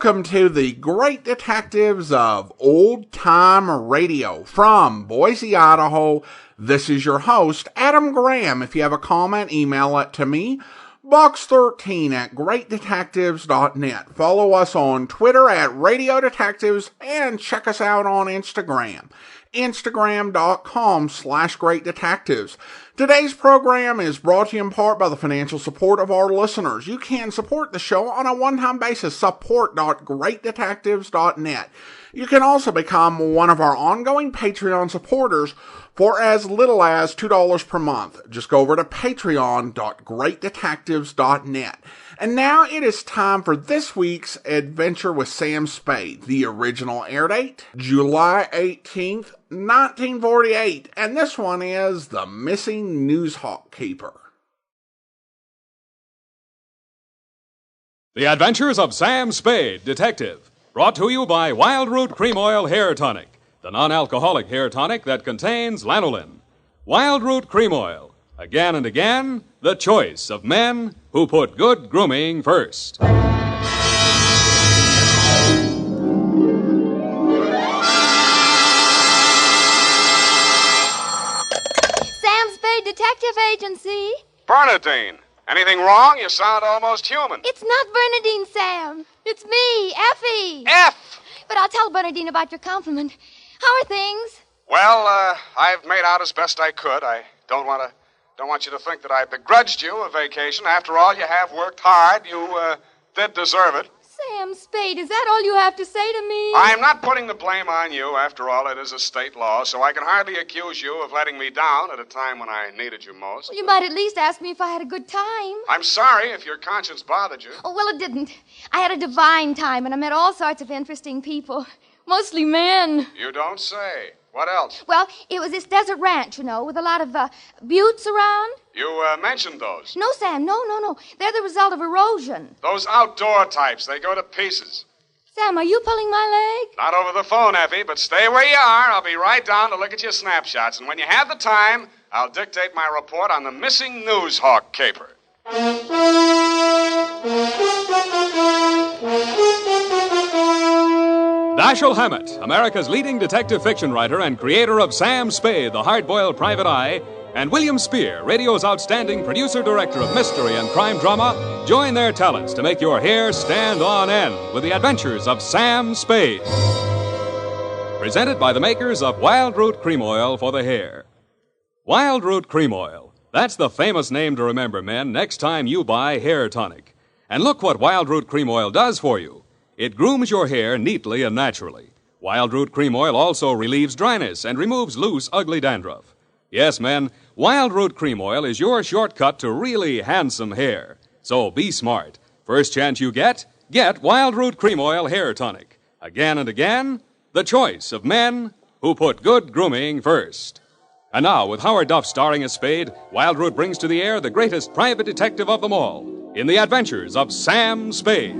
Welcome to the Great Detectives of Old Time Radio. From Boise, Idaho, this is your host, Adam Graham. If you have a comment, email it to me, box13@greatdetectives.net. Follow us on Twitter at Radio Detectives and check us out on Instagram. Instagram.com/Great Detectives. Today's program is brought to you in part by the financial support of our listeners. You can support the show on a one-time basis, support.greatdetectives.net. You can also become one of our ongoing Patreon supporters for as little as $2 per month. Just go over to patreon.greatdetectives.net. And now it is time for this week's adventure with Sam Spade. The original air date, July 18th, 1948. And this one is The Missing Newshawk Keeper. The Adventures of Sam Spade, Detective. Brought to you by Wild Root Cream Oil Hair Tonic, the non-alcoholic hair tonic that contains lanolin. Wild Root Cream Oil. Again and again, the choice of men who put good grooming first. Sam Spade Detective Agency. Bernadine, anything wrong? You sound almost human. It's not Bernadine, Sam. It's me, Effie. F! But I'll tell Bernadine about your compliment. How are things? Well, I've made out as best I could. I don't want you to think that I begrudged you a vacation. After all, you have worked hard. You did deserve it. Sam Spade, is that all you have to say to me? I'm not putting the blame on you. After all, it is a state law, so I can hardly accuse you of letting me down at a time when I needed you most. Well, you might at least ask me if I had a good time. I'm sorry if your conscience bothered you. Oh, well, it didn't. I had a divine time, and I met all sorts of interesting people. Mostly men. You don't say. What else? Well, it was this desert ranch, you know, with a lot of buttes around. You mentioned those. No, Sam, no. They're the result of erosion. Those outdoor types, they go to pieces. Sam, are you pulling my leg? Not over the phone, Effie, but stay where you are. I'll be right down to look at your snapshots. And when you have the time, I'll dictate my report on the missing Newshawk caper. Dashiell Hammett, America's leading detective fiction writer and creator of Sam Spade, the hard-boiled private eye, and William Spear, radio's outstanding producer-director of mystery and crime drama, join their talents to make your hair stand on end with the adventures of Sam Spade. Presented by the makers of Wild Root Cream Oil for the hair. Wild Root Cream Oil. That's the famous name to remember, men, next time you buy hair tonic. And look what Wild Root Cream Oil does for you. It grooms your hair neatly and naturally. Wild Root Cream Oil also relieves dryness and removes loose, ugly dandruff. Yes, men, Wild Root Cream Oil is your shortcut to really handsome hair. So be smart. First chance you get Wild Root Cream Oil Hair Tonic. Again and again, the choice of men who put good grooming first. And now, with Howard Duff starring as Spade, Wild Root brings to the air the greatest private detective of them all, in the adventures of Sam Spade.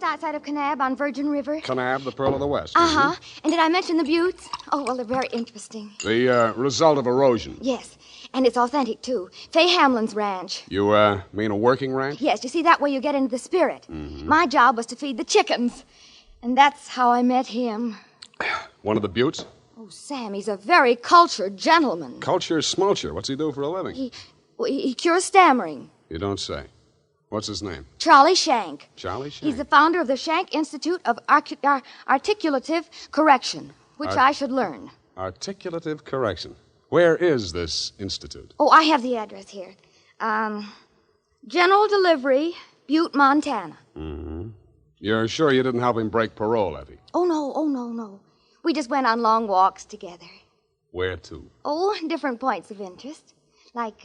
Outside of Kanab on Virgin River. Kanab, the Pearl of the West. Uh-huh. And did I mention the buttes? Oh, well, they're very interesting. The result of erosion. Yes. And it's authentic, too. Fay Hamlin's ranch. You, mean a working ranch? Yes. You see, that way you get into the spirit. Mm-hmm. My job was to feed the chickens. And that's how I met him. One of the buttes? Oh, Sam, he's a very cultured gentleman. Culture smulcher. What's he do for a living? He cures stammering. You don't say. What's his name? Charlie Shank. Charlie Shank? He's the founder of the Shank Institute of Articulative Correction, which I should learn. Articulative Correction. Where is this institute? Oh, I have the address here. General Delivery, Butte, Montana. Mm-hmm. You're sure you didn't help him break parole, Effie? Oh, no. We just went on long walks together. Where to? Oh, different points of interest. Like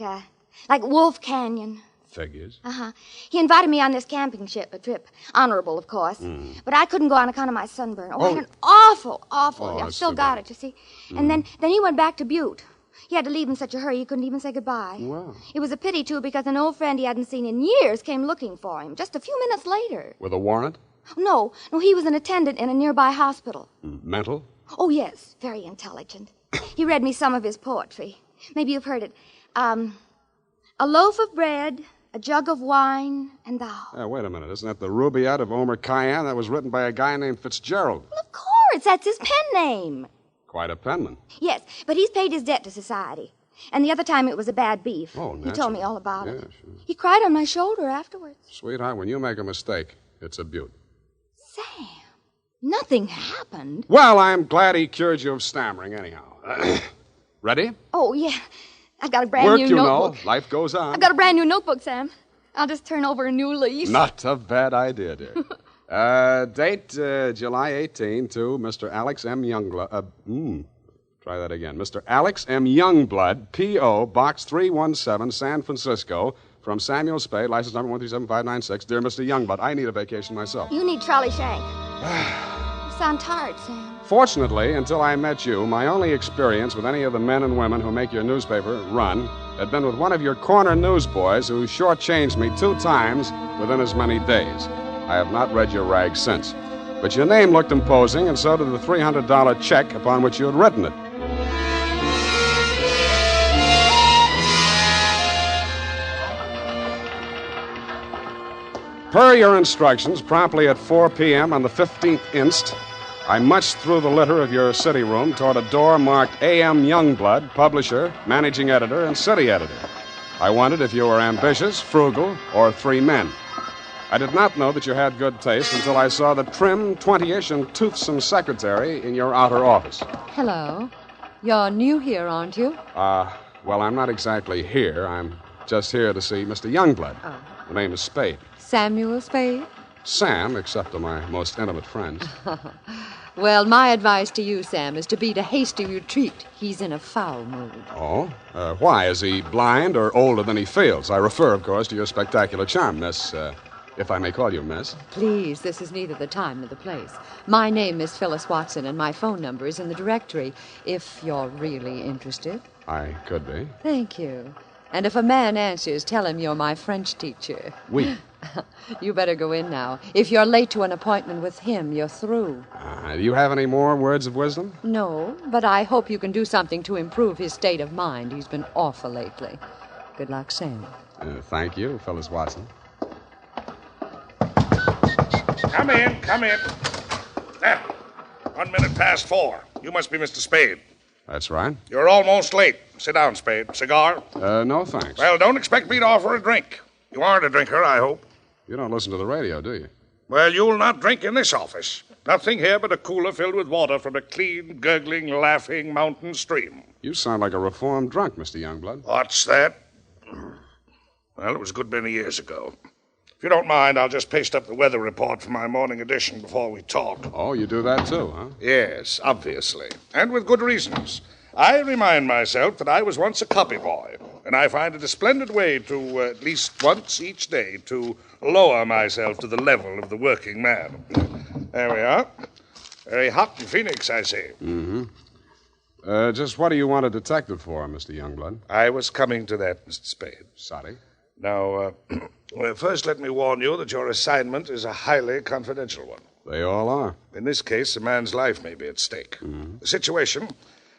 Wolf Canyon. Figures. Uh-huh. He invited me on this camping trip. Honorable, of course. Mm. But I couldn't go on account of my sunburn. I had an awful. I've still got it, you see. Mm. And then he went back to Butte. He had to leave in such a hurry he couldn't even say goodbye. Wow. It was a pity, too, because an old friend he hadn't seen in years came looking for him just a few minutes later. With a warrant? No, he was an attendant in a nearby hospital. Mental? Oh, yes, very intelligent. He read me some of his poetry. Maybe you've heard it. A loaf of bread, a jug of wine, and thou. Wait a minute. Isn't that the Rubaiyat of Omar Khayyam? That was written by a guy named Fitzgerald. Well, of course, that's his pen name. Quite a penman. Yes, but he's paid his debt to society. And the other time it was a bad beef. Oh, naturally. He told me all about it. Sure. He cried on my shoulder afterwards. Sweetheart, when you make a mistake, it's a beaut. Sam, nothing happened. Well, I'm glad he cured you of stammering anyhow. Ready? Oh, yeah. I've got a brand Work, new you notebook. know. Life goes on. I've got a brand new notebook, Sam. I'll just turn over a new leaf. Not a bad idea, dear. Date July 18 to Mr. Alex M. Youngblood. Try that again. Mr. Alex M. Youngblood, P.O., Box 317, San Francisco, from Samuel Spade, license number 1375596. Dear Mr. Youngblood, I need a vacation myself. You need Trolley Shank. You sound tired, Sam. Fortunately, until I met you, my only experience with any of the men and women who make your newspaper run had been with one of your corner newsboys who shortchanged me 2 times within as many days. I have not read your rag since. But your name looked imposing, and so did the $300 check upon which you had written it. Per your instructions, promptly at 4 p.m. on the 15th inst., I munched through the litter of your city room toward a door marked A.M. Youngblood, publisher, managing editor, and city editor. I wondered if you were ambitious, frugal, or 3 men. I did not know that you had good taste until I saw the trim, 20-ish, and toothsome secretary in your outer office. Hello. You're new here, aren't you? Well, I'm not exactly here. I'm just here to see Mr. Youngblood. Oh. The name is Spade. Samuel Spade? Sam, except to my most intimate friends. Well, my advice to you, Sam, is to beat a hasty retreat. He's in a foul mood. Oh? Why? Is he blind or older than he feels? I refer, of course, to your spectacular charm, Miss, if I may call you Miss. Please, this is neither the time nor the place. My name is Phyllis Watson, and my phone number is in the directory, if you're really interested. I could be. Thank you. And if a man answers, tell him you're my French teacher. Oui. You better go in now. If you're late to an appointment with him, you're through. Do you have any more words of wisdom? No, but I hope you can do something to improve his state of mind. He's been awful lately. Good luck, Sam. Thank you, Phyllis Watson. Come in. There. 1 minute past 4. You must be Mr. Spade. That's right. You're almost late. Sit down, Spade. Cigar? No, thanks. Well, don't expect me to offer a drink. You aren't a drinker, I hope. You don't listen to the radio, do you? Well, you'll not drink in this office. Nothing here but a cooler filled with water from a clean, gurgling, laughing mountain stream. You sound like a reformed drunk, Mr. Youngblood. What's that? Well, it was a good many years ago. If you don't mind, I'll just paste up the weather report for my morning edition before we talk. Oh, you do that too, huh? Yes, obviously. And with good reasons. I remind myself that I was once a copy boy, and I find it a splendid way to, at least once each day, to lower myself to the level of the working man. There we are. Very hot in Phoenix, I see. Mm-hmm. Just what do you want a detective for, Mr. Youngblood? I was coming to that, Mr. Spade. Sorry. Now, well, first let me warn you that your assignment is a highly confidential one. They all are. In this case, a man's life may be at stake. Mm-hmm. The situation: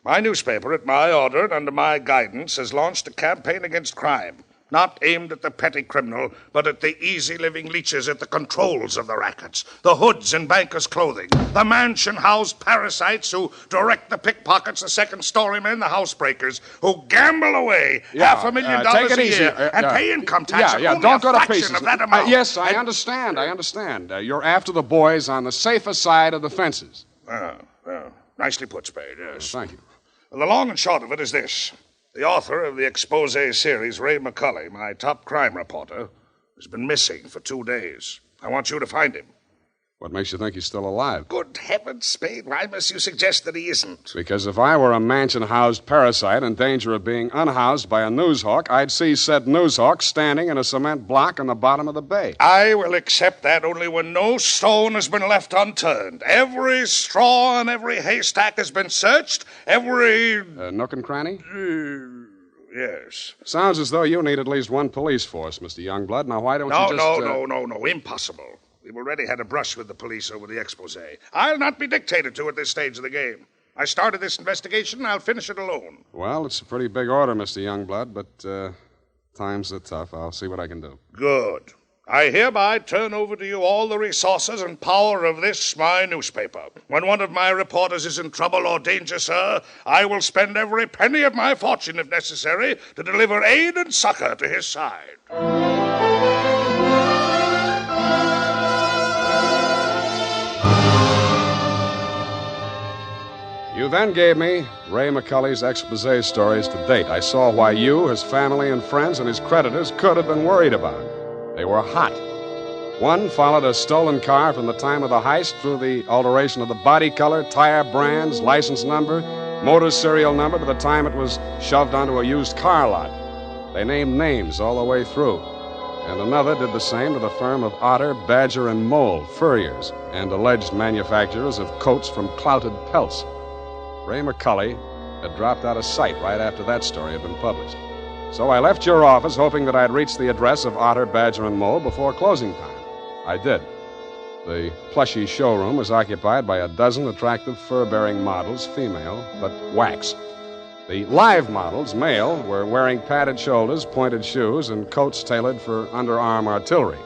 my newspaper, at my order and under my guidance, has launched a campaign against crime. Not aimed at the petty criminal, but at the easy-living leeches at the controls of the rackets, the hoods in bankers' clothing, the mansion-housed parasites who direct the pickpockets, the second-story men, the housebreakers, who gamble away $500,000 a year and pay income tax only don't go a to fraction pieces. of that amount. Yes, I understand. You're after the boys on the safer side of the fences. Nicely put, Spade, yes. Thank you. Well, the long and short of it is this. The author of the expose series, Ray McCulley, my top crime reporter, has been missing for 2 days. I want you to find him. What makes you think he's still alive? Good heavens, Spade, why must you suggest that he isn't? Because if I were a mansion-housed parasite in danger of being unhoused by a newshawk, I'd see said newshawk standing in a cement block on the bottom of the bay. I will accept that only when no stone has been left unturned. Every straw and every haystack has been searched. Every... nook and cranny? Yes. Sounds as though you need at least one police force, Mr. Youngblood. Now, why don't you just... No. Impossible. We've already had a brush with the police over the expose. I'll not be dictated to at this stage of the game. I started this investigation, I'll finish it alone. Well, it's a pretty big order, Mr. Youngblood, but times are tough. I'll see what I can do. Good. I hereby turn over to you all the resources and power of this, my newspaper. When one of my reporters is in trouble or danger, sir, I will spend every penny of my fortune, if necessary, to deliver aid and succor to his side. You then gave me Ray McCulley's expose stories to date. I saw why you, his family and friends, and his creditors could have been worried about him. They were hot. One followed a stolen car from the time of the heist through the alteration of the body color, tire brands, license number, motor serial number to the time it was shoved onto a used car lot. They named names all the way through. And another did the same to the firm of Otter, Badger, and Mole, furriers, and alleged manufacturers of coats from clouted pelts. Ray McCulley had dropped out of sight right after that story had been published. So I left your office hoping that I'd reach the address of Otter, Badger, and Mole before closing time. I did. The plushy showroom was occupied by a dozen attractive fur-bearing models, female, but wax. The live models, male, were wearing padded shoulders, pointed shoes, and coats tailored for underarm artillery.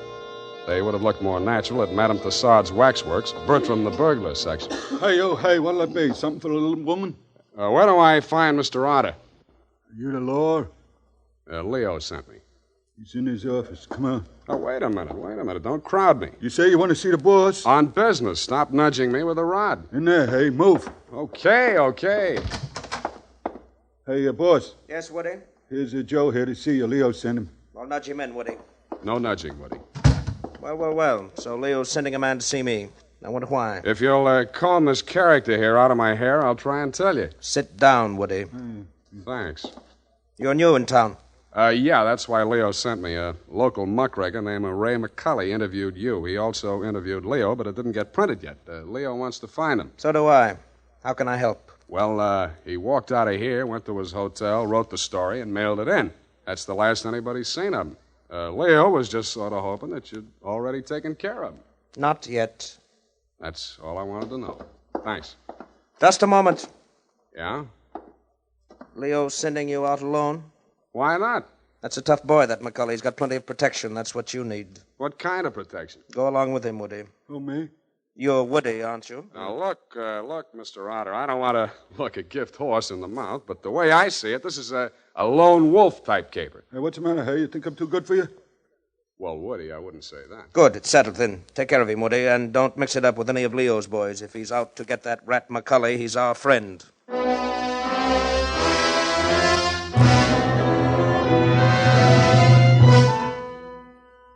They would have looked more natural at Madame Tussaud's waxworks, Bertram the burglar section. Hey, what'll it be? Something for the little woman? Where do I find Mr. Otter? You the law? Leo sent me. He's in his office. Come on. Oh, wait a minute. Don't crowd me. You say you want to see the boss? On business. Stop nudging me with a rod. In there, hey, move. Okay. Hey, boss. Yes, Woody? Here's Joe here to see you. Leo sent him. I'll nudge him in, Woody. No nudging, Woody. Well. So Leo's sending a man to see me. I wonder why. If you'll comb this character here out of my hair, I'll try and tell you. Sit down, Woody. Thanks. You're new in town. Yeah, that's why Leo sent me. A local muckraker named Ray McCulley interviewed you. He also interviewed Leo, but it didn't get printed yet. Leo wants to find him. So do I. How can I help? Well, he walked out of here, went to his hotel, wrote the story, and mailed it in. That's the last anybody's seen of him. Leo was just sort of hoping that you'd already taken care of him. Not yet. That's all I wanted to know. Thanks. Just a moment. Yeah? Leo's sending you out alone? Why not? That's a tough boy, that McCulley. He's got plenty of protection. That's what you need. What kind of protection? Go along with him, Woody. Oh, me? You're Woody, aren't you? Now, look, Mr. Otter, I don't want to look a gift horse in the mouth, but the way I see it, this is a lone wolf type caper. Hey, what's the matter, hey? You think I'm too good for you? Well, Woody, I wouldn't say that. Good. It's settled then. Take care of him, Woody, and don't mix it up with any of Leo's boys. If he's out to get that rat McCulley, he's our friend.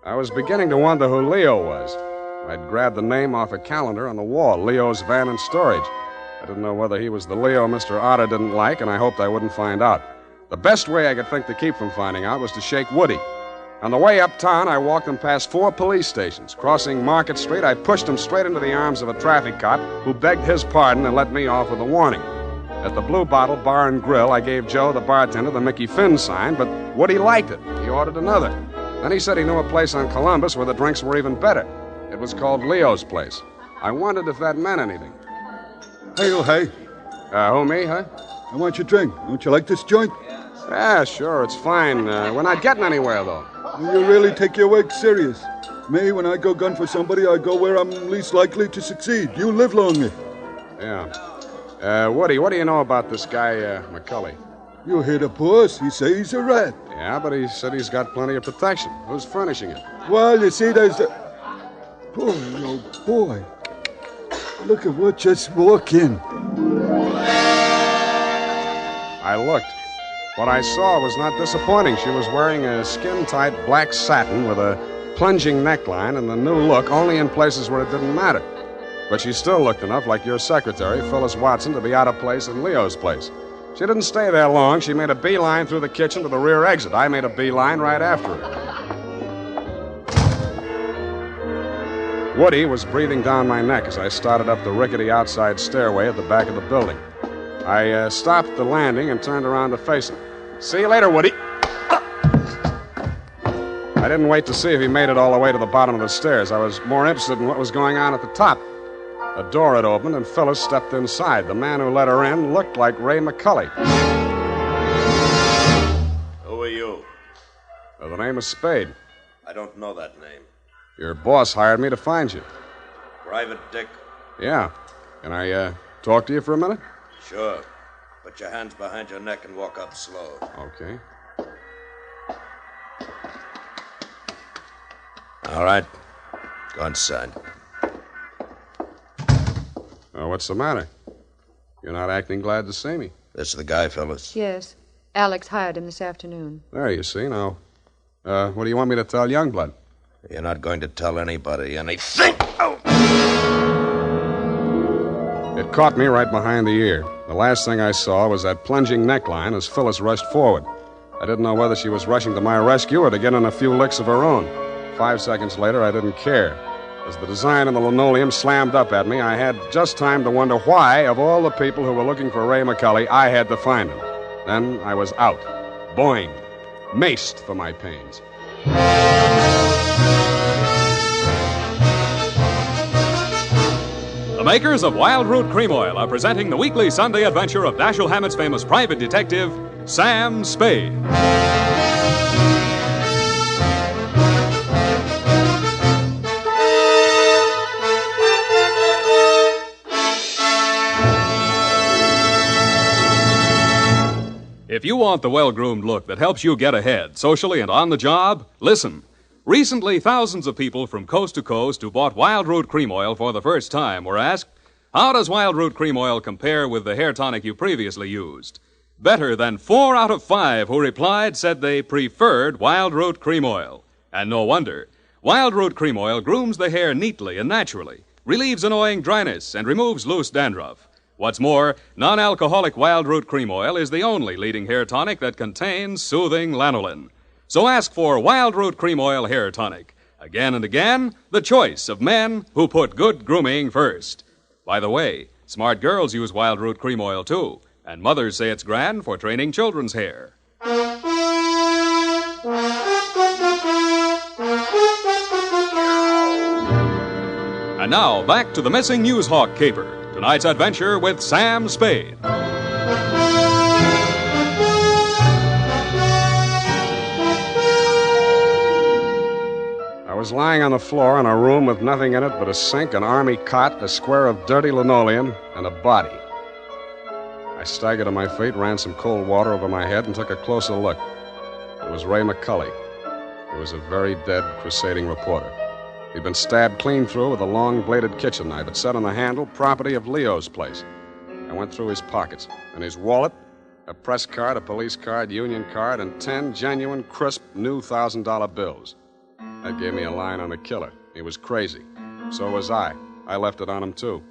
I was beginning to wonder who Leo was. I'd grabbed the name off a calendar on the wall, Leo's Van and Storage. I didn't know whether he was the Leo Mr. Otter didn't like, and I hoped I wouldn't find out. The best way I could think to keep from finding out was to shake Woody. On the way uptown, I walked him past 4 police stations. Crossing Market Street, I pushed him straight into the arms of a traffic cop who begged his pardon and let me off with a warning. At the Blue Bottle Bar and Grill, I gave Joe, the bartender, the Mickey Finn sign, but Woody liked it. He ordered another. Then he said he knew a place on Columbus where the drinks were even better. It was called Leo's Place. I wondered if that meant anything. Hey. Who, me, huh? I want your drink. Don't you like this joint? Yeah, sure, it's fine. We're not getting anywhere, though. You really take your work serious. Me, when I go gun for somebody, I go where I'm least likely to succeed. You live longer. Yeah. Woody, what do you know about this guy, McCulley? You hear the boss. He say he's a rat. Yeah, but he said he's got plenty of protection. Who's furnishing it? Well, you see, there's the... Boy, oh boy. Look at what just walked in. I looked. What I saw was not disappointing. She was wearing a skin-tight black satin with a plunging neckline and the new look only in places where it didn't matter. But she still looked enough like your secretary, Phyllis Watson, to be out of place in Leo's place. She didn't stay there long. She made a beeline through the kitchen to the rear exit. I made a beeline right after her. Woody was breathing down my neck as I started up the rickety outside stairway at the back of the building. I stopped the landing and turned around to face him. See you later, Woody. I didn't wait to see if he made it all the way to the bottom of the stairs. I was more interested in what was going on at the top. A door had opened, and Phyllis stepped inside. The man who let her in looked like Ray McCully. Who are you? The name is Spade. I don't know that name. Your boss hired me to find you. Private Dick? Yeah. Can I talk to you for a minute? Sure. Put your hands behind your neck and walk up slow. Okay. All right. Go inside. What's the matter? You're not acting glad to see me. This is the guy, Phyllis. Yes. Alex hired him this afternoon. There, you see. Now, what do you want me to tell Youngblood? You're not going to tell anybody anything. Oh! It caught me right behind the ear. The last thing I saw was that plunging neckline as Phyllis rushed forward. I didn't know whether she was rushing to my rescue or to get in a few licks of her own. 5 seconds later, I didn't care. As the design of the linoleum slammed up at me, I had just time to wonder why, of all the people who were looking for Ray McCully, I had to find him. Then I was out. Boing. Maced for my pains. The makers of Wild Root Cream Oil are presenting the weekly Sunday adventure of Dashiell Hammett's famous private detective, Sam Spade. If you want the well-groomed look that helps you get ahead, socially and on the job, listen. Recently, thousands of people from coast to coast who bought Wild Root Cream Oil for the first time were asked, how does Wild Root Cream Oil compare with the hair tonic you previously used? Better than 4 out of 5 who replied said they preferred Wild Root Cream Oil. And no wonder. Wild Root Cream Oil grooms the hair neatly and naturally, relieves annoying dryness, and removes loose dandruff. What's more, non-alcoholic Wild Root Cream Oil is the only leading hair tonic that contains soothing lanolin. So ask for Wild Root Cream Oil Hair Tonic. Again and again, the choice of men who put good grooming first. By the way, smart girls use Wild Root Cream Oil, too, and mothers say it's grand for training children's hair. And now, back to the missing Newshawk caper. Tonight's adventure with Sam Spade. I was lying on the floor in a room with nothing in it but a sink, an army cot, a square of dirty linoleum, and a body. I staggered to my feet, ran some cold water over my head, and took a closer look. It was Ray McCully. He was a very dead, crusading reporter. He'd been stabbed clean through with a long-bladed kitchen knife. It said on the handle, property of Leo's place. I went through his pockets. In his wallet, a press card, a police card, union card, and 10 genuine, crisp, new $1,000 bills. That gave me a line on the killer. He was crazy. So was I. I left it on him, too.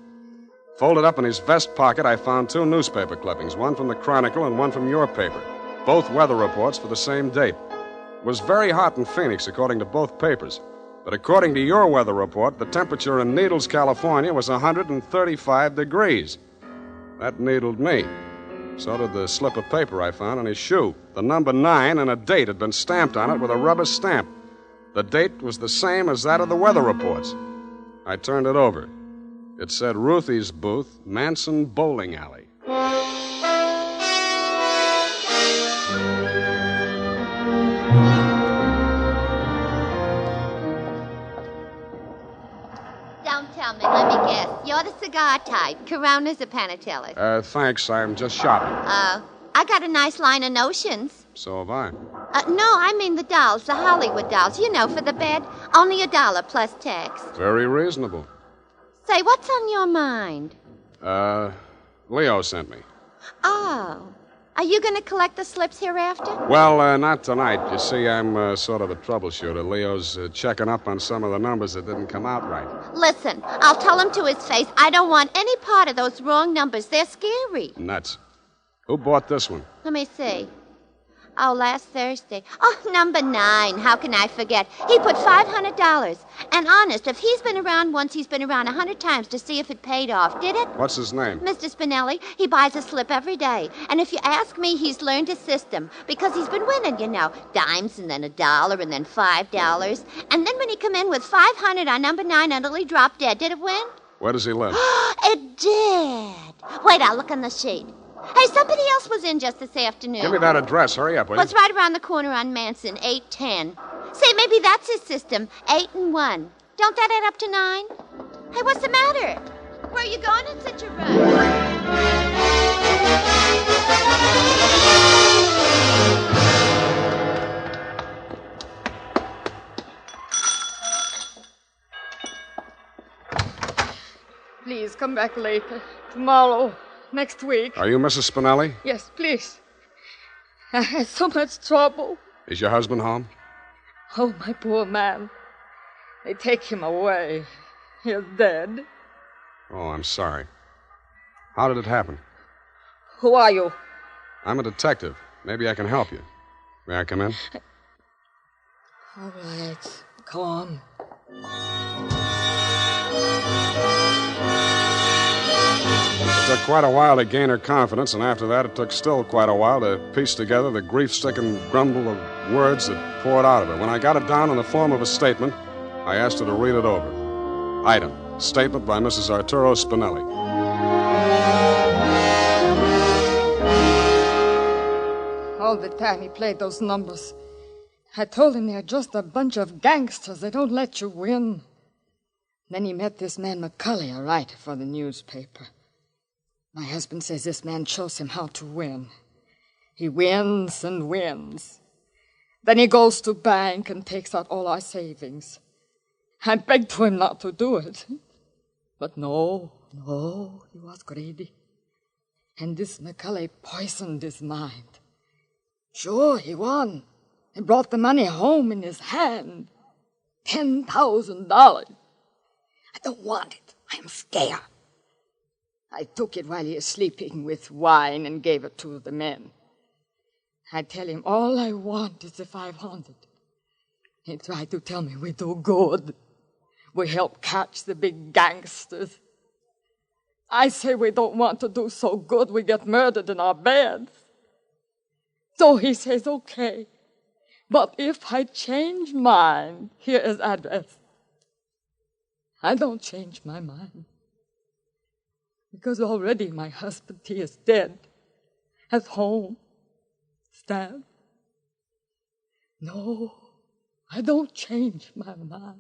Folded up in his vest pocket, I found 2 newspaper clippings, one from the Chronicle and one from your paper. Both weather reports for the same date. It was very hot in Phoenix, according to both papers. But according to your weather report, the temperature in Needles, California was 135 degrees. That needled me. So did the slip of paper I found on his shoe. The number 9 and a date had been stamped on it with a rubber stamp. The date was the same as that of the weather reports. I turned it over. It said Ruthie's Booth, Manson Bowling Alley. Don't tell me, let me guess. You're the cigar type, Coronas or Panatellas? Thanks, I'm just shopping. Oh, I got a nice line of notions. So have I. No, I mean the dolls, the Hollywood dolls, you know, for the bed. Only $1 plus tax. Very reasonable. Say, what's on your mind? Leo sent me. Oh. Are you going to collect the slips hereafter? Well, not tonight. You see, I'm sort of a troubleshooter. Leo's checking up on some of the numbers that didn't come out right. Listen, I'll tell him to his face I don't want any part of those wrong numbers. They're scary. Nuts. Who bought this one? Let me see. Oh, last Thursday. Oh, number 9. How can I forget? He put $500. And honest, if he's been around once, he's been around 100 times to see if it paid off. Did it? What's his name? Mr. Spinelli. He buys a slip every day. And if you ask me, he's learned his system. Because he's been winning, you know. Dimes and then $1 and then $5. And then when he come in with 500 on number 9 until he dropped dead, did it win? Where does he live? It did. Wait, I'll look on the sheet. Hey, somebody else was in just this afternoon. Give me that address. Hurry up, will you? Well, it's right around the corner on Manson, 810. Say, maybe that's his system, 8 and 1. Don't that add up to 9? Hey, what's the matter? Where are you going in such a rush? Please, come back later. Tomorrow. Next week. Are you Mrs. Spinelli? Yes, please. I had so much trouble. Is your husband home? Oh, my poor man. They take him away. He's dead. Oh, I'm sorry. How did it happen? Who are you? I'm a detective. Maybe I can help you. May I come in? All right. Go on. It took quite a while to gain her confidence, and after that it took still quite a while to piece together the grief-stricken grumble of words that poured out of her. When I got it down in the form of a statement, I asked her to read it over. Item: statement by Mrs. Arturo Spinelli. All the time he played those numbers, I told him they're just a bunch of gangsters. They don't let you win. Then he met this man McCulley, a writer for the newspaper. My husband says this man shows him how to win. He wins and wins. Then he goes to bank and takes out all our savings. I begged to him not to do it. But no, he was greedy. And this McCulley poisoned his mind. Sure, he won. He brought the money home in his hand. $10,000. I don't want it. I'm scared. I took it while he was sleeping with wine and gave it to the men. I tell him all I want is the 500. He tried to tell me we do good. We help catch the big gangsters. I say we don't want to do so good we get murdered in our beds. So he says, okay. But if I change mine, here is address. I don't change my mind. Because already my husband, he is dead. At home. Stabbed. No, I don't change my mind.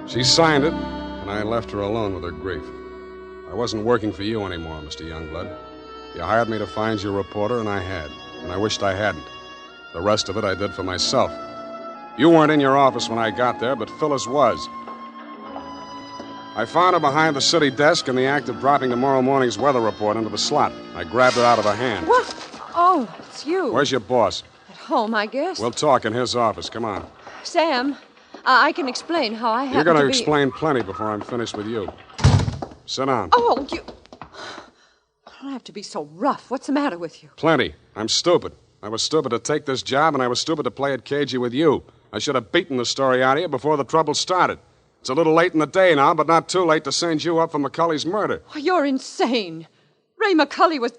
She signed it, and I left her alone with her grief. I wasn't working for you anymore, Mr. Youngblood. You hired me to find you a reporter, and I had. And I wished I hadn't. The rest of it I did for myself. You weren't in your office when I got there, but Phyllis was. I found her behind the city desk in the act of dropping tomorrow morning's weather report into the slot. I grabbed her out of her hand. What? Oh, it's you. Where's your boss? At home, I guess. We'll talk in his office. Come on. Sam, I can explain how I happened You're going to be... explain plenty before I'm finished with you. Sit down. Oh, you... I don't have to be so rough. What's the matter with you? Plenty. I'm stupid. I was stupid to take this job, and I was stupid to play it cagey with you. I should have beaten the story out of you before the trouble started. It's a little late in the day now, but not too late to send you up for McCulley's murder. Oh, you're insane. Ray McCulley was...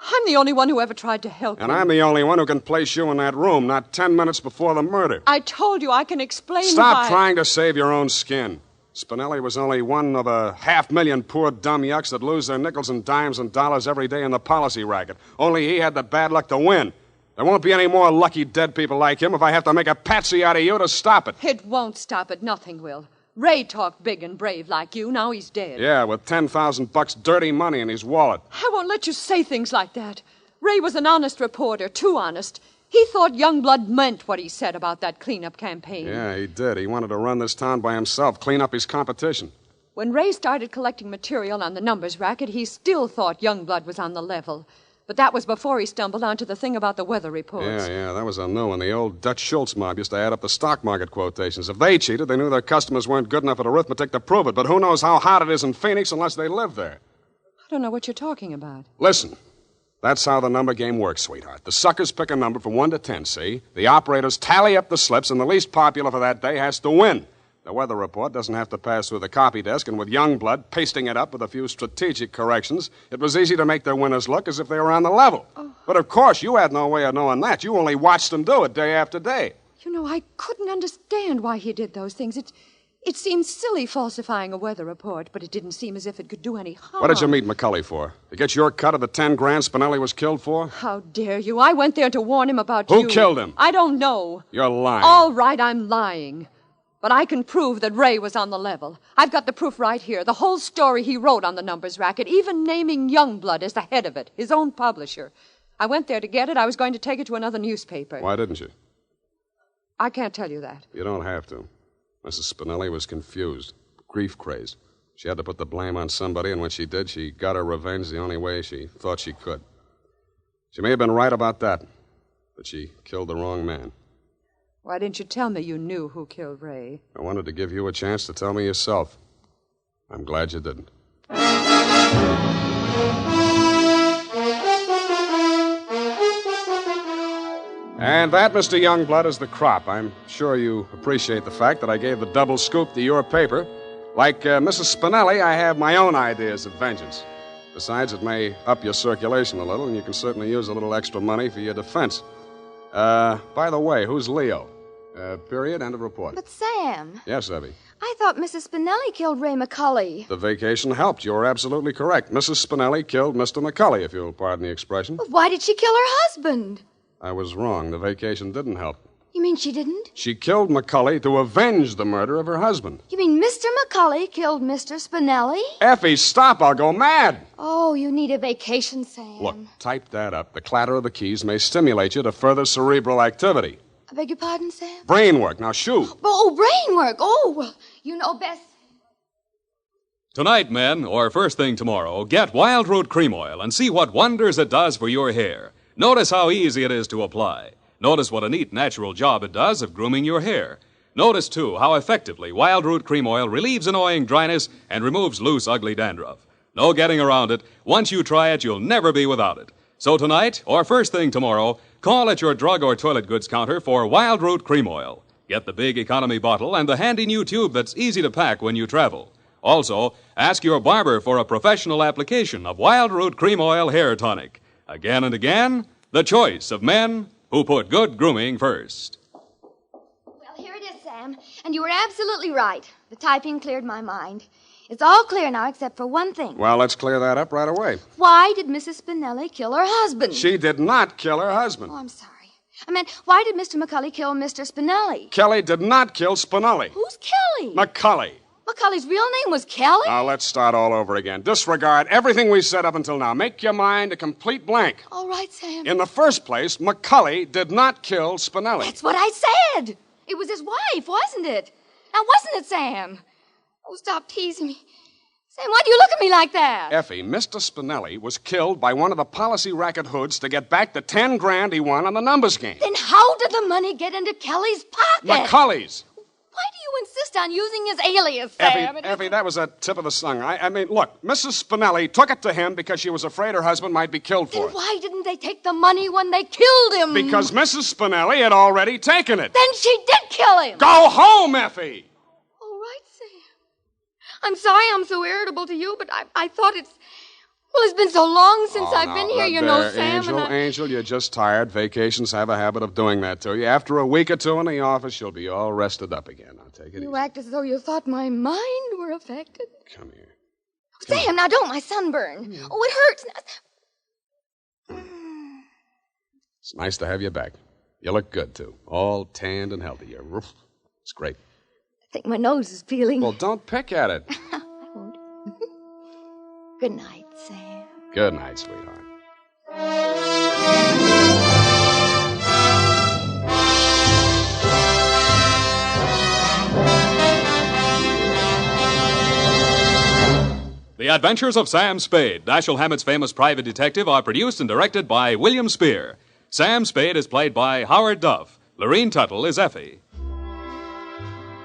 I'm the only one who ever tried to help him. And I'm the only one who can place you in that room, not 10 minutes before the murder. I told you I can explain Stop why... trying to save your own skin. Spinelli was only one of 500,000 poor dumb yucks that lose their nickels and dimes and dollars every day in the policy racket. Only he had the bad luck to win. There won't be any more lucky dead people like him if I have to make a patsy out of you to stop it. It won't stop it. Nothing will. Ray talked big and brave like you. Now he's dead. Yeah, with $10,000 dirty money in his wallet. I won't let you say things like that. Ray was an honest reporter, too honest. He thought Youngblood meant what he said about that cleanup campaign. Yeah, he did. He wanted to run this town by himself, clean up his competition. When Ray started collecting material on the numbers racket, he still thought Youngblood was on the level. But that was before he stumbled onto the thing about the weather reports. Yeah, that was a new one. The old Dutch Schultz mob used to add up the stock market quotations. If they cheated, they knew their customers weren't good enough at arithmetic to prove it. But who knows how hot it is in Phoenix unless they live there. don't know what you're talking about. Listen. That's how the number game works, sweetheart. The suckers pick a number from 1 to 10, see? The operators tally up the slips, and the least popular for that day has to win. The weather report doesn't have to pass through the copy desk, and with Youngblood pasting it up with a few strategic corrections, it was easy to make their winners look as if they were on the level. Oh. But of course, you had no way of knowing that. You only watched them do it day after day. You know, I couldn't understand why he did those things. It seemed silly falsifying a weather report, but it didn't seem as if it could do any harm. What did you meet McCulley for? To get your cut of the 10 grand Spinelli was killed for? How dare you? I went there to warn him about you. Who killed him? I don't know. You're lying. All right, I'm lying. But I can prove that Ray was on the level. I've got the proof right here. The whole story he wrote on the numbers racket, even naming Youngblood as the head of it, his own publisher. I went there to get it. I was going to take it to another newspaper. Why didn't you? I can't tell you that. You don't have to. Mrs. Spinelli was confused, grief-crazed. She had to put the blame on somebody, and when she did, she got her revenge the only way she thought she could. She may have been right about that, but she killed the wrong man. Why didn't you tell me you knew who killed Ray? I wanted to give you a chance to tell me yourself. I'm glad you didn't. And that, Mr. Youngblood, is the crop. I'm sure you appreciate the fact that I gave the double scoop to your paper. Like Mrs. Spinelli, I have my own ideas of vengeance. Besides, it may up your circulation a little, and you can certainly use a little extra money for your defense. By the way, who's Leo? Period, end of report. But, Sam. Yes, Evie? I thought Mrs. Spinelli killed Ray McCulley. The vacation helped. You're absolutely correct. Mrs. Spinelli killed Mr. McCulley, if you'll pardon the expression. But why did she kill her husband? I was wrong. The vacation didn't help. You mean she didn't? She killed McCulley to avenge the murder of her husband. You mean Mr. McCulley killed Mr. Spinelli? Effie, stop. I'll go mad. Oh, you need a vacation, Sam. Look, type that up. The clatter of the keys may stimulate you to further cerebral activity. I beg your pardon, Sam? Brain work. Now, shoot. Oh, brain work. Oh, well, you know best. Tonight, men, or first thing tomorrow, get Wild Root Cream Oil and see what wonders it does for your hair. Notice how easy it is to apply. Notice what a neat, natural job it does of grooming your hair. Notice, too, how effectively Wild Root Cream Oil relieves annoying dryness and removes loose, ugly dandruff. No getting around it. Once you try it, you'll never be without it. So tonight, or first thing tomorrow, call at your drug or toilet goods counter for Wild Root Cream Oil. Get the big economy bottle and the handy new tube that's easy to pack when you travel. Also, ask your barber for a professional application of Wild Root Cream Oil Hair Tonic. Again and again, the choice of men who put good grooming first. Well, here it is, Sam. And you were absolutely right. The typing cleared my mind. It's all clear now except for one thing. Well, let's clear that up right away. Why did Mrs. Spinelli kill her husband? She did not kill her husband. Oh, I'm sorry. I meant, why did Mr. McCulley kill Mr. Spinelli? Kelly did not kill Spinelli. Who's Kelly? McCulley. McCulley's real name was Kelly? Now, let's start all over again. Disregard everything we said up until now. Make your mind a complete blank. All right, Sam. In the first place, McCulley did not kill Spinelli. That's what I said. It was his wife, wasn't it? Now, wasn't it, Sam? Oh, stop teasing me. Sam, why do you look at me like that? Effie, Mr. Spinelli was killed by one of the policy racket hoods to get back the 10 grand he won on the numbers game. Then how did the money get into Kelly's pocket? McCulley's. Why do you insist on using his alias, Sam? Effie, that was a tip of the tongue. I mean, look, Mrs. Spinelli took it to him because she was afraid her husband might be killed for it. Then why didn't they take the money when they killed him? Because Mrs. Spinelli had already taken it. Then she did kill him. Go home, Effie! All right, Sam. I'm sorry I'm so irritable to you, but I thought it's... Well, it's been so long since I've been here, you know, Sam. Angel, you're just tired. Vacations have a habit of doing that to you. After a week or two in the office, you'll be all rested up again. I'll take it easy. You act as though you thought my mind were affected. Come here. Sam, now don't, my sunburn. Oh, it hurts. It's nice to have you back. You look good, too. All tanned and healthy. It's great. I think my nose is peeling. Well, don't pick at it. I won't. Good night, Sam. Good night, sweetheart. The Adventures of Sam Spade, Dashiell Hammett's famous private detective, are produced and directed by William Spear. Sam Spade is played by Howard Duff. Lorene Tuttle is Effie.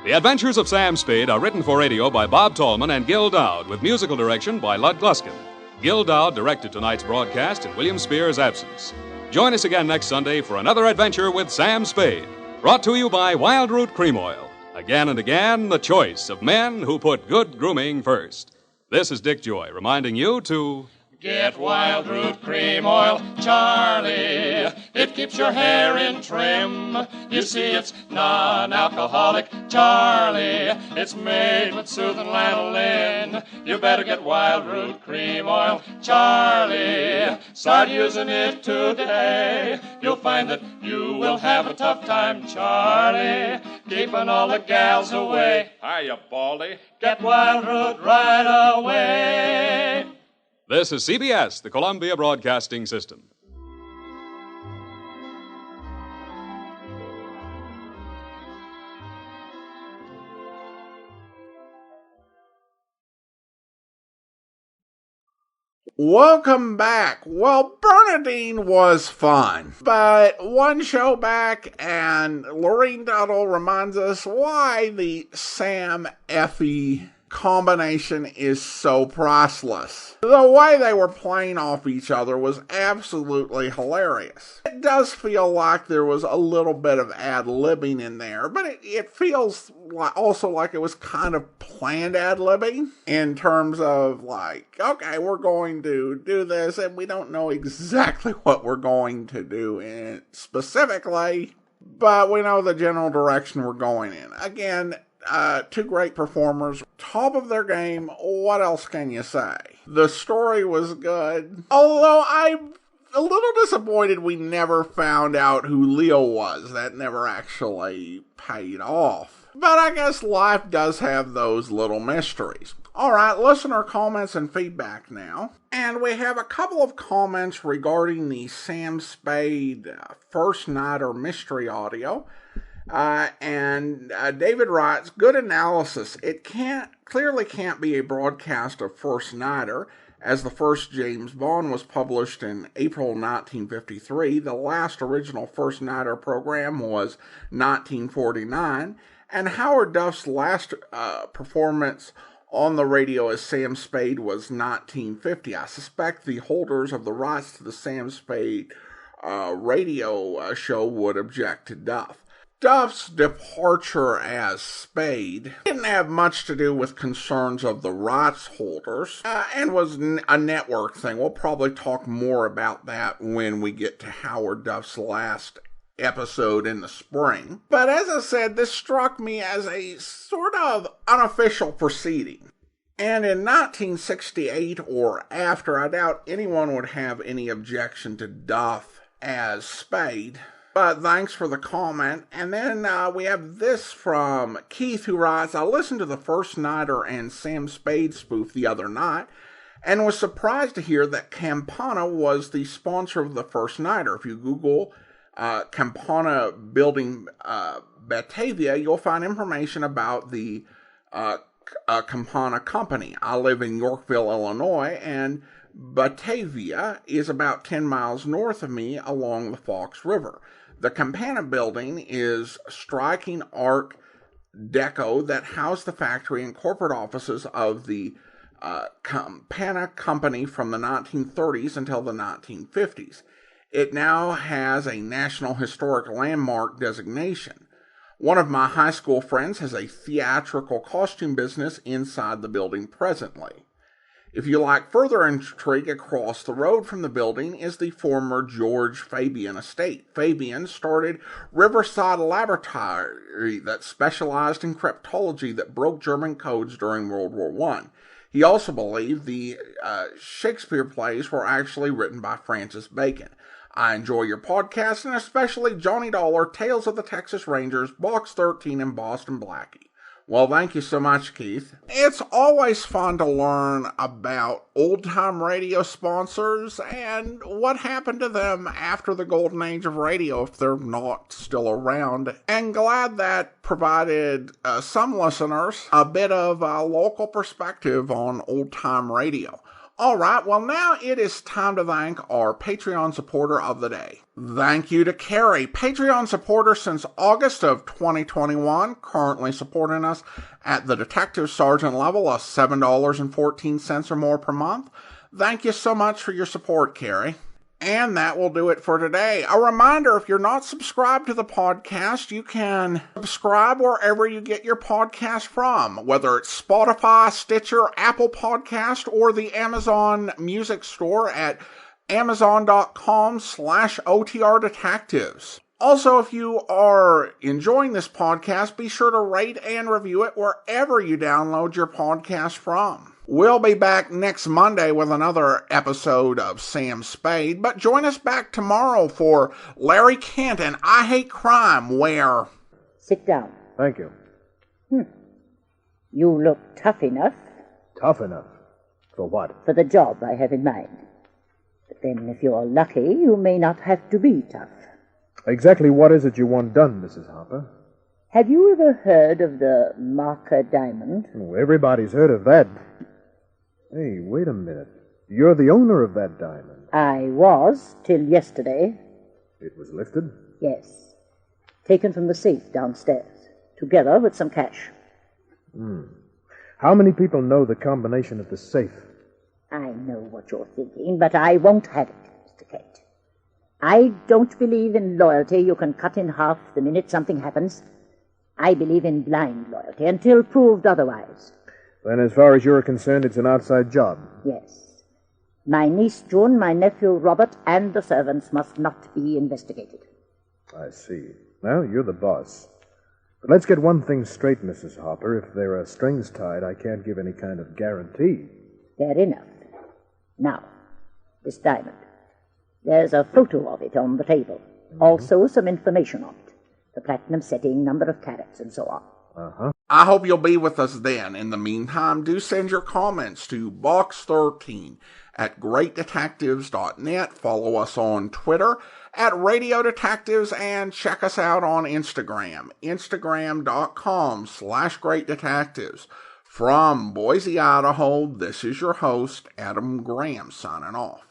The Adventures of Sam Spade are written for radio by Bob Tallman and Gil Dowd, with musical direction by Lud Gluskin. Gil Dowd directed tonight's broadcast in William Spear's absence. Join us again next Sunday for another adventure with Sam Spade, brought to you by Wild Root Cream Oil. Again and again, the choice of men who put good grooming first. This is Dick Joy reminding you to... Get Wild Root Cream Oil, Charlie. It keeps your hair in trim. You see, it's non-alcoholic, Charlie. It's made with soothing lanolin. You better get Wild Root Cream Oil, Charlie. Start using it today. You'll find that you will have a tough time, Charlie, keeping all the gals away. Hiya, Baldy. Get Wild Root right away. This is CBS, the Columbia Broadcasting System. Welcome back. Well, Bernadine was fun, but one show back and Lorene Tuttle reminds us why the Sam Effie combination is so priceless. The way they were playing off each other was absolutely hilarious. It does feel like there was a little bit of ad-libbing in there, but it feels also like it was kind of planned ad-libbing in terms of like, okay, we're going to do this and we don't know exactly what we're going to do specifically, but we know the general direction we're going in. Again, two great performers, top of their game. What else can you say? The story was good, although I'm a little disappointed we never found out who Leo was. That never actually paid off. But I guess life does have those little mysteries. Alright, listener comments and feedback now. And we have a couple of comments regarding the Sam Spade First Nighter mystery audio. And David writes, good analysis. It clearly can't be a broadcast of First Nighter, as the first James Bond was published in April 1953. The last original First Nighter program was 1949, and Howard Duff's last performance on the radio as Sam Spade was 1950. I suspect the holders of the rights to the Sam Spade radio show would object to Duff. Duff's departure as Spade didn't have much to do with concerns of the rights holders, and was a network thing. We'll probably talk more about that when we get to Howard Duff's last episode in the spring. But as I said, this struck me as a sort of unofficial proceeding. And in 1968 or after, I doubt anyone would have any objection to Duff as Spade. But thanks for the comment. And then we have this from Keith, who writes, I listened to the First Nighter and Sam Spade spoof the other night and was surprised to hear that Campana was the sponsor of the First Nighter. If you Google Campana Building Batavia, you'll find information about the Campana Company. I live in Yorkville, Illinois, and Batavia is about 10 miles north of me along the Fox River. The Campana building is striking Art Deco that housed the factory and corporate offices of the Campana Company from the 1930s until the 1950s. It now has a National Historic Landmark designation. One of my high school friends has a theatrical costume business inside the building presently. If you like further intrigue, across the road from the building is the former George Fabian estate. Fabian started Riverside Laboratory that specialized in cryptology that broke German codes during World War I. He also believed the Shakespeare plays were actually written by Francis Bacon. I enjoy your podcast, and especially Johnny Dollar, Tales of the Texas Rangers, Box 13, and Boston Blackie. Well, thank you so much, Keith. It's always fun to learn about old-time radio sponsors and what happened to them after the golden age of radio, if they're not still around. And glad that provided some listeners a bit of a local perspective on old-time radio. All right, well, now it is time to thank our Patreon supporter of the day. Thank you to Carrie, Patreon supporter since August of 2021, currently supporting us at the Detective Sergeant level of $7.14 or more per month. Thank you so much for your support, Carrie. And that will do it for today. A reminder, if you're not subscribed to the podcast, you can subscribe wherever you get your podcast from, whether it's Spotify, Stitcher, Apple Podcast, or the Amazon Music Store at amazon.com/OTR Detectives. Also, if you are enjoying this podcast, be sure to rate and review it wherever you download your podcast from. We'll be back next Monday with another episode of Sam Spade, but join us back tomorrow for Larry Kent and I Hate Crime, where... Sit down. Thank you. You look tough enough. Tough enough? For what? For the job I have in mind. But then, if you're lucky, you may not have to be tough. Exactly what is it you want done, Mrs. Harper? Have you ever heard of the marker diamond? Oh, everybody's heard of that. Hey, wait a minute. You're the owner of that diamond. I was, till yesterday. It was lifted? Yes. Taken from the safe downstairs, together with some cash. How many people know the combination of the safe? I know what you're thinking, but I won't have it, Mr. Kent. I don't believe in loyalty you can cut in half the minute something happens. I believe in blind loyalty until proved otherwise. Then as far as you're concerned, it's an outside job. Yes. My niece June, my nephew Robert, and the servants must not be investigated. I see. Well, you're the boss. But let's get one thing straight, Mrs. Harper. If there are strings tied, I can't give any kind of guarantee. Fair enough. Now, this diamond. There's a photo of it on the table. Also some information on it. The platinum setting, number of carats, and so on. I hope you'll be with us then. In the meantime, do send your comments to box13@greatdetectives.net. Follow us on Twitter @Radio Detectives and check us out on Instagram, instagram.com/greatdetectives. From Boise, Idaho, this is your host, Adam Graham, signing off.